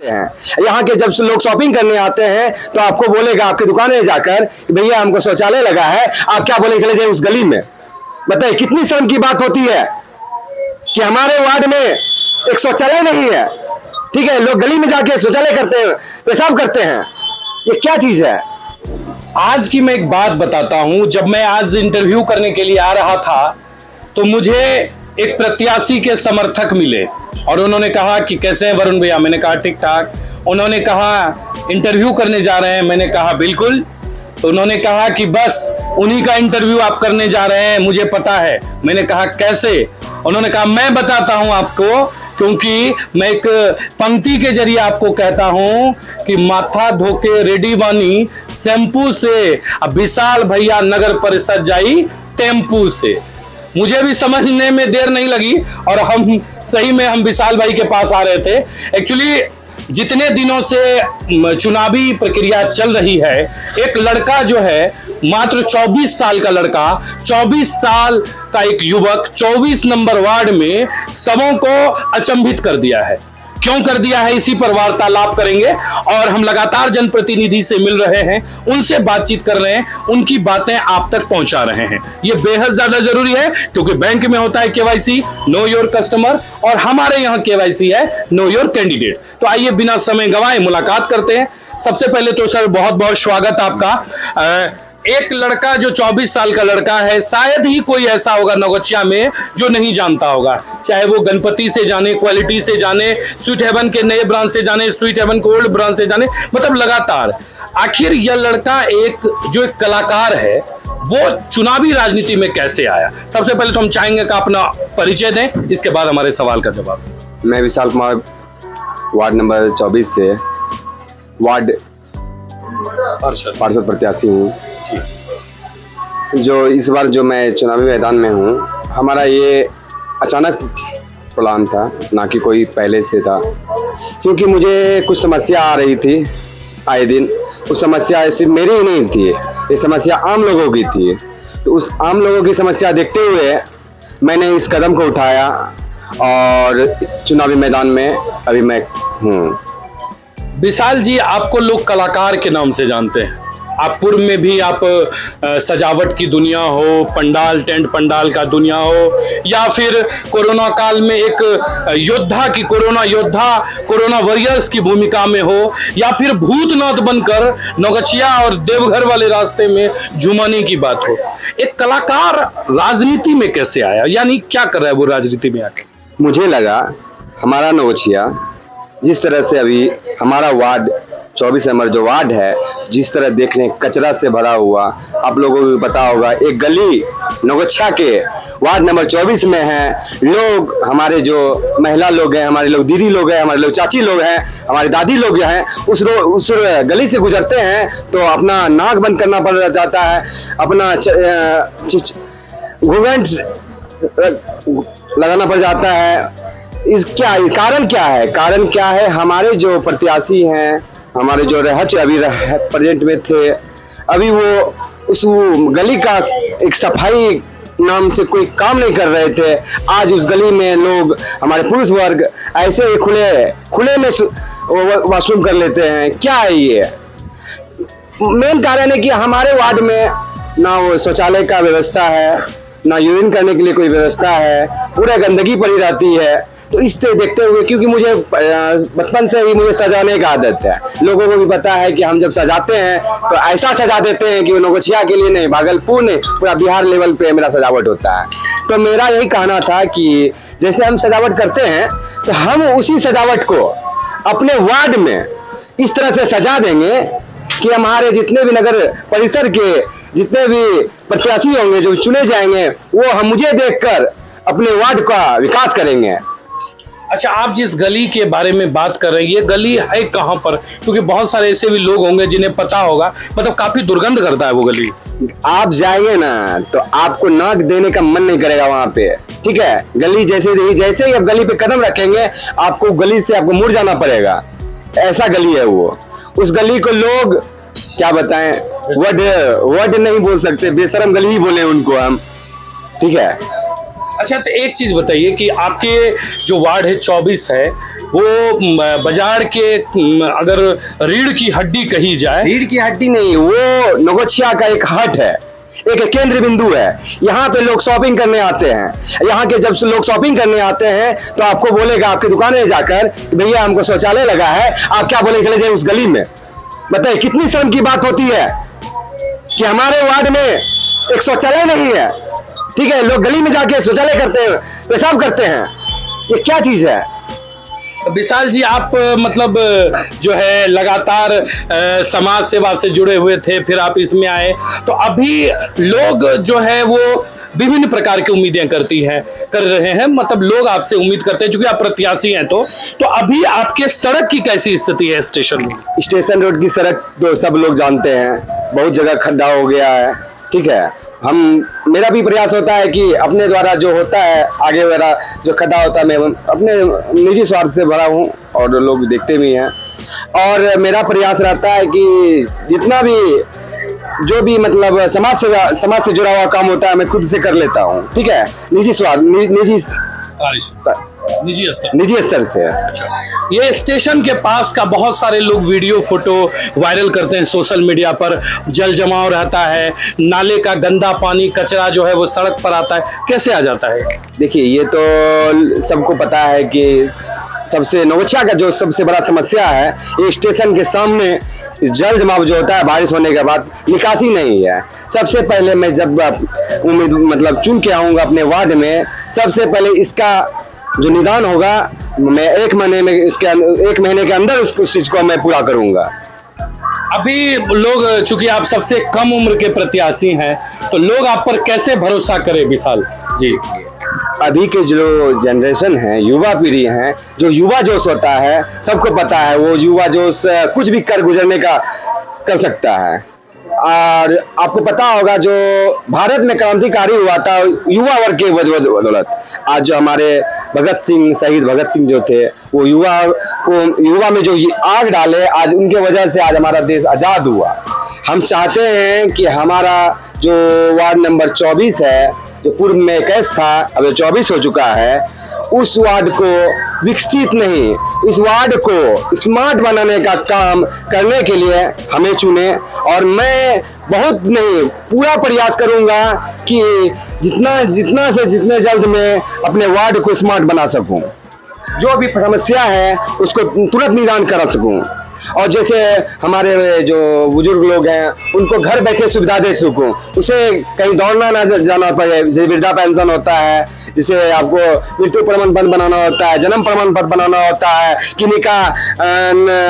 हैं। यहाँ के जब लोग शॉपिंग करने आते हैं तो आपको बोलेगा आपकी दुकान में जाकर भैया हमको शौचालय लगा है, आप क्या बोलेंगे चले जाए उस गली में। बताइए कितनी शर्म की बात होती है कि हमारे वार्ड में एक शौचालय नहीं है, ठीक है, लोग गली में जाके शौचालय करते हैं, पेशाब करते हैं, ये क्या चीज है। आज की मैं एक बात बताता हूं, जब मैं आज इंटरव्यू करने के लिए आ रहा था तो मुझे एक प्रत्याशी के समर्थक मिले और उन्होंने कहा कि कैसे हैं वरुण भैया, मैंने कहा ठीक ठाक। उन्होंने कहा इंटरव्यू करने जा रहे हैं, मैंने कहा बिल्कुल। तो उन्होंने कहा कि बस उन्हीं का इंटरव्यू आप करने जा रहे हैं, मुझे पता है। मैंने कहा कैसे? उन्होंने कहा मैं बताता हूं आपको, क्योंकि मैं एक पंक्ति के जरिए आपको कहता हूं कि माथा धोके रेडी बानी शैम्पू से, अब विशाल भैया नगर परिषद जाई टेम्पू से। मुझे भी समझने में देर नहीं लगी और हम सही में हम विशाल भाई के पास आ रहे थे। एक्चुअली जितने दिनों से चुनावी प्रक्रिया चल रही है, एक लड़का जो है मात्र 24 साल का लड़का, 24 साल का एक युवक 24 नंबर वार्ड में सबों को अचंभित कर दिया है। क्यों कर दिया है, इसी पर वार्तालाप करेंगे और हम लगातार जनप्रतिनिधि से मिल रहे हैं, उनसे बातचीत कर रहे हैं, उनकी बातें आप तक पहुंचा रहे हैं। ये बेहद ज्यादा जरूरी है क्योंकि बैंक में होता है केवाईसी, नो योर कस्टमर, और हमारे यहाँ केवाईसी है नो योर कैंडिडेट। तो आइए बिना समय गंवाए मुलाकात करते हैं। सबसे पहले तो सर बहुत बहुत स्वागत आपका। एक लड़का जो 24 साल का लड़का है, शायद ही कोई ऐसा होगा नौगछिया में जो नहीं जानता होगा, चाहे वो गणपति से जाने, क्वालिटी से जाने, स्वीट हेवन के नए ब्रांच से जाने, स्वीट हेवन के ओल्ड ब्रांच से जाने, मतलब लगातार। आखिर यह लड़का जो एक कलाकार है वो चुनावी राजनीति में कैसे आया? सबसे पहले तो हम चाहेंगे कि अपना परिचय दें, इसके बाद हमारे सवाल का जवाब। मैं विशाल कुमार, वार्ड नंबर 24 से वार्ड पार्षद प्रत्याशी हूँ। जो इस बार जो मैं चुनावी मैदान में हूँ, हमारा ये अचानक प्लान था, ना कि कोई पहले से था, क्योंकि मुझे कुछ समस्या आ रही थी आए दिन। उस समस्या सिर्फ मेरी ही नहीं थी, ये समस्या आम लोगों की थी। तो उस आम लोगों की समस्या देखते हुए मैंने इस कदम को उठाया और चुनावी मैदान में अभी मैं हूँ। विशाल जी, आपको लोग कलाकार के नाम से जानते हैं। आप पूर्व में भी आप सजावट की दुनिया हो, पंडाल, टेंट पंडाल का दुनिया हो, या फिर कोरोना काल में एक योद्धा की, कोरोना योद्धा, कोरोना वॉरियर्स की भूमिका में हो, या फिर भूतनाथ बनकर नौगछिया और देवघर वाले रास्ते में झुमाने की बात हो। एक कलाकार राजनीति में कैसे आया, यानी क्या कर रहा है वो राजनीति में आके? मुझे लगा हमारा नौगछिया जिस तरह से अभी हमारा वार्ड 24 नंबर जो वार्ड है, जिस तरह देखने कचरा से भरा हुआ, आप लोगों को पता होगा, एक गली नौगछिया के वार्ड नंबर 24 में है। लोग, हमारे जो महिला लोग हैं, हमारे लोग दीदी लोग हैं, हमारे लोग चाची लोग हैं, हमारे दादी लोग हैं, उस गली से गुजरते हैं तो अपना नाक बंद करना पड़ जाता है, अपना घूंघट लगाना पड़ जाता है। कारण क्या है? हमारे जो प्रत्याशी हैं, हमारे जो अभी प्रेजेंट में थे, अभी वो उस गली का एक सफाई नाम से कोई काम नहीं कर रहे थे। आज उस गली में लोग, हमारे पुरुष वर्ग ऐसे ही खुले में वॉशरूम कर लेते हैं। क्या है ये? मेन कारण है कि हमारे वार्ड में ना वो शौचालय का व्यवस्था है, ना यूरिन करने के लिए कोई व्यवस्था है, पूरा गंदगी पड़ी रहती है। तो इससे देखते हुए, क्योंकि मुझे बचपन से ही मुझे सजाने का आदत है, लोगों को भी पता है कि हम जब सजाते हैं तो ऐसा सजा देते हैं कि वो नौगछिया के लिए नहीं, भागलपुर नहीं, पूरा बिहार लेवल पे मेरा सजावट होता है। तो मेरा यही कहना था कि जैसे हम सजावट करते हैं तो हम उसी सजावट को अपने वार्ड में इस तरह से सजा देंगे कि हमारे जितने भी नगर परिषद के जितने भी प्रत्याशी होंगे जो चुने जाएंगे, वो मुझे देखकर अपने वार्ड का विकास करेंगे। अच्छा, आप जिस गली के बारे में बात कर रहे हैं, ये गली है कहाँ पर? क्योंकि बहुत सारे ऐसे भी लोग होंगे जिन्हें पता होगा, मतलब काफी दुर्गंध करता है वो गली। आप जाएंगे ना तो आपको नाक देने का मन नहीं करेगा वहां पे, ठीक है। गली जैसे ही आप गली पे कदम रखेंगे, आपको गली से आपको मुड़ जाना पड़ेगा, ऐसा गली है वो। उस गली को लोग क्या बताएं, वर्ड नहीं बोल सकते, बेशरम गली ही बोले उनको हम, ठीक है। अच्छा, तो एक चीज बताइए कि आपके जो वार्ड है 24 है, वो बाजार के अगर रीढ़ की हड्डी कही जाए, रीढ़ की हड्डी नहीं, वो नौगछिया का एक हट है, एक केंद्र बिंदु है। यहाँ पे लोग शॉपिंग करने आते हैं। यहाँ के जब लोग शॉपिंग करने आते हैं तो आपको बोलेगा आपकी दुकान में जाकर, भैया हमको शौचालय लगा है, आप क्या बोलेंगे, चले जाइए उस गली में। बताइए कितनी शर्म की बात होती है कि हमारे वार्ड में एक शौचालय नहीं है। ठीक है, लोग गली में जाके शौचालय करते हैं, पेशाब करते हैं, ये क्या चीज है? विशाल जी, आप मतलब जो है लगातार समाज सेवा से जुड़े हुए थे, फिर आप इसमें आए, तो अभी लोग जो है वो विभिन्न प्रकार की उम्मीदें कर रहे हैं, मतलब लोग आपसे उम्मीद करते हैं, चूंकि आप प्रत्याशी हैं। तो अभी आपके सड़क की कैसी स्थिति है स्टेशन में? स्टेशन रोड की सड़क तो सब लोग जानते हैं, बहुत जगह खड्डा हो गया है। ठीक है, मेरा भी प्रयास होता है कि अपने द्वारा जो होता है आगे मेरा जो खड्डा होता है, मैं अपने निजी स्वार्थ से भरा हूँ और लोग देखते भी हैं। और मेरा प्रयास रहता है कि जितना भी जो भी मतलब समाज से जुड़ा हुआ काम होता है मैं खुद से कर लेता हूँ। ठीक है, निजी स्वार्थ, निजी स्तर से। अच्छा, ये स्टेशन के पास का बहुत सारे लोग वीडियो फोटो वायरल करते हैं सोशल मीडिया पर, जल जमाव रहता है, नाले का गंदा पानी कचरा जो है वो सड़क पर आता है, कैसे आ जाता है? देखिए, ये तो सबको पता है कि सबसे नौगछिया का जो सबसे बड़ा समस्या है, ये स्टेशन के सामने जल जमाव जो होता है बारिश होने के बाद, निकासी नहीं है। सबसे पहले मैं जब उम्मीद मतलब चुन के आऊँगा अपने वार्ड में, सबसे पहले इसका जो निदान होगा, मैं 1 महीने के अंदर उस चीज को मैं पूरा करूंगा। अभी लोग, चूंकि आप सबसे कम उम्र के प्रत्याशी हैं, तो लोग आप पर कैसे भरोसा करें विशाल जी? अभी के जो जनरेशन है, युवा पीढ़ी है, जो युवा जोश होता है, सबको पता है वो युवा जोश कुछ भी कर गुजरने का कर सकता है। और आपको पता होगा जो भारत में क्रांतिकारी हुआ था युवा वर्ग के बदौलत। आज जो हमारे शहीद भगत सिंह जो थे, वो युवा में जो आग डाले, आज उनके वजह से आज हमारा देश आजाद हुआ। हम चाहते हैं कि हमारा जो वार्ड नंबर 24 है, जो पूर्व में 21 था, अब 24 हो चुका है, उस वार्ड को विकसित नहीं, इस वार्ड को स्मार्ट बनाने का काम करने के लिए हमें चुने। और मैं बहुत नहीं, पूरा प्रयास करूंगा कि जितने जल्द मैं अपने वार्ड को स्मार्ट बना सकूं, जो भी समस्या है उसको तुरंत निदान करा सकूं। और जैसे हमारे जो बुजुर्ग लोग हैं, उनको घर बैठे सुविधा दे सकूं, उसे कहीं दौड़ना ना जाना पड़े। जैसे वृद्धा पेंशन होता है, जिसे आपको मृत्यु प्रमाण पत्र बनाना होता है, जन्म प्रमाण पत्र बनाना होता है, किन्हीं का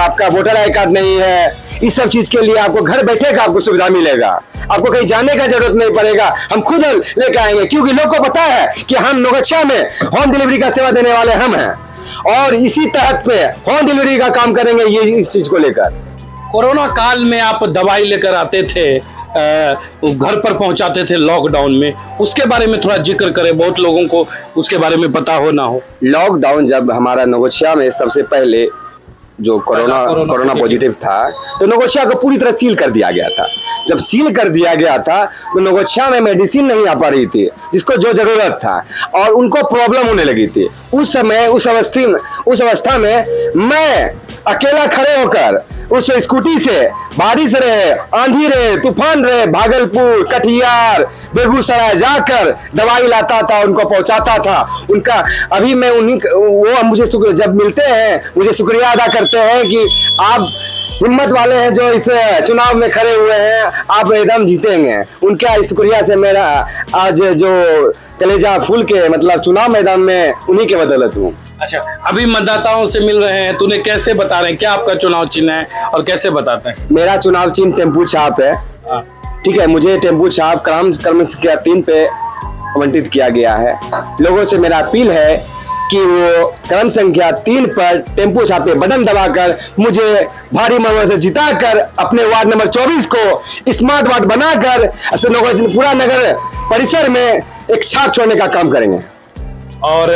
आपका वोटर आई कार्ड नहीं है, इस सब चीज के लिए आपको घर बैठे का आपको सुविधा मिलेगा। आपको कहीं जाने का जरूरत नहीं पड़ेगा, हम खुद लेकर आएंगे, क्योंकि लोग को पता है कि हम नौगछिया में होम डिलीवरी का सेवा देने वाले हम हैं, और इसी तहत पे होम डिलीवरी का काम करेंगे। ये इस चीज को लेकर कोरोना काल में आप दवाई लेकर आते थे, घर पर पहुंचाते थे लॉकडाउन में, उसके बारे में थोड़ा जिक्र करें, बहुत लोगों को उसके बारे में पता हो ना हो। लॉकडाउन जब हमारा नौगछिया में सबसे पहले जो कोरोना पॉजिटिव था, तो नौगछिया को पूरी तरह सील कर दिया गया था। जब सील कर दिया गया था तो नौगछिया में मेडिसिन नहीं आ पा रही थी जिसको जो जरूरत था, और उनको प्रॉब्लम होने लगी थी। उस अवस्था में मैं अकेला खड़े होकर उस स्कूटी से, बारिश रहे, आंधी रहे, तूफान रहे, भागलपुर, कटिहार, बेगूसराय जाकर दवाई लाता था, उनको पहुंचाता था। उनका अभी मैं वो मुझे जब मिलते हैं मुझे शुक्रिया अदा करते हैं कि आप हिम्मत वाले हैं जो इस चुनाव में खड़े हुए हैं, आप एकदम जीतेंगे। उनका शुक्रिया से मेरा आज जो कलेजा फूल के मतलब चुनाव मैदान में उन्हीं के बदौलत हूँ। अच्छा, अभी मतदाताओं से मिल रहे हैं, तूने कैसे बता रहे हैं, क्या आपका चुनाव चिन्ह है और कैसे बताते हैं? मेरा चुनाव चिन्ह टेम्पू छाप है। ठीक है, मुझे टेम्पू छाप क्रम संख्या 3 पे आवंटित किया गया है। लोगों से मेरा अपील है कि वो क्रम संख्या 3 पर टेम्पो छापे बटन दबाकर मुझे भारी मतों से जिताकर अपने वार्ड नंबर 24 को स्मार्ट वार्ड बनाकर पूरा नगर परिसर में एक छाप छोड़ने का काम करेंगे। और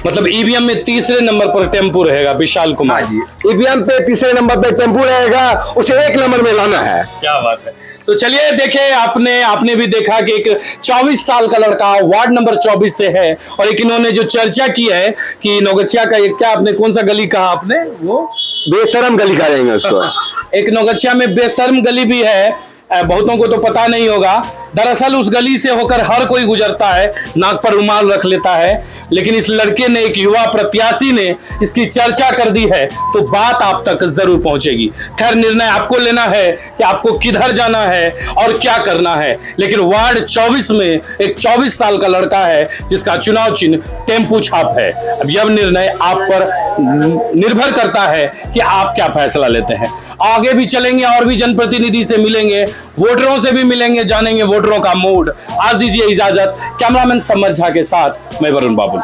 मतलब ईवीएम में तीसरे नंबर पर टेम्पो रहेगा विशाल कुमार जी। ईवीएम पे तीसरे नंबर पे टेम्पो रहेगा, उसे 1 नंबर में लाना है। क्या बात है। तो चलिए देखे, आपने भी देखा कि एक 24 साल का लड़का वार्ड नंबर 24 से है, और एक इन्होंने जो चर्चा की है कि नौगछिया का एक, क्या आपने कौन सा गली कहा आपने, वो बेशरम गली करेंगे उसको। एक नौगछिया में बेशर्म गली भी है, बहुतों को तो पता नहीं होगा। दरअसल उस गली से होकर हर कोई गुजरता है, नाक पर रुमाल रख लेता है, लेकिन इस लड़के ने, एक युवा प्रत्याशी ने इसकी चर्चा कर दी है, तो बात आप तक जरूर पहुंचेगी। खैर, निर्णय आपको लेना है कि आपको किधर जाना है और क्या करना है, लेकिन वार्ड 24 में एक 24 साल का लड़का है जिसका चुनाव चिन्ह टेम्पू छाप है। अब यह निर्णय आप पर निर्भर करता है कि आप क्या फैसला लेते हैं। आगे भी चलेंगे और भी जनप्रतिनिधि से मिलेंगे, वोटरों से भी मिलेंगे, जानेंगे वोटरों का मूड। आज दीजिए इजाजत। कैमरामैन समर झा के साथ मैं वरुण बाबू।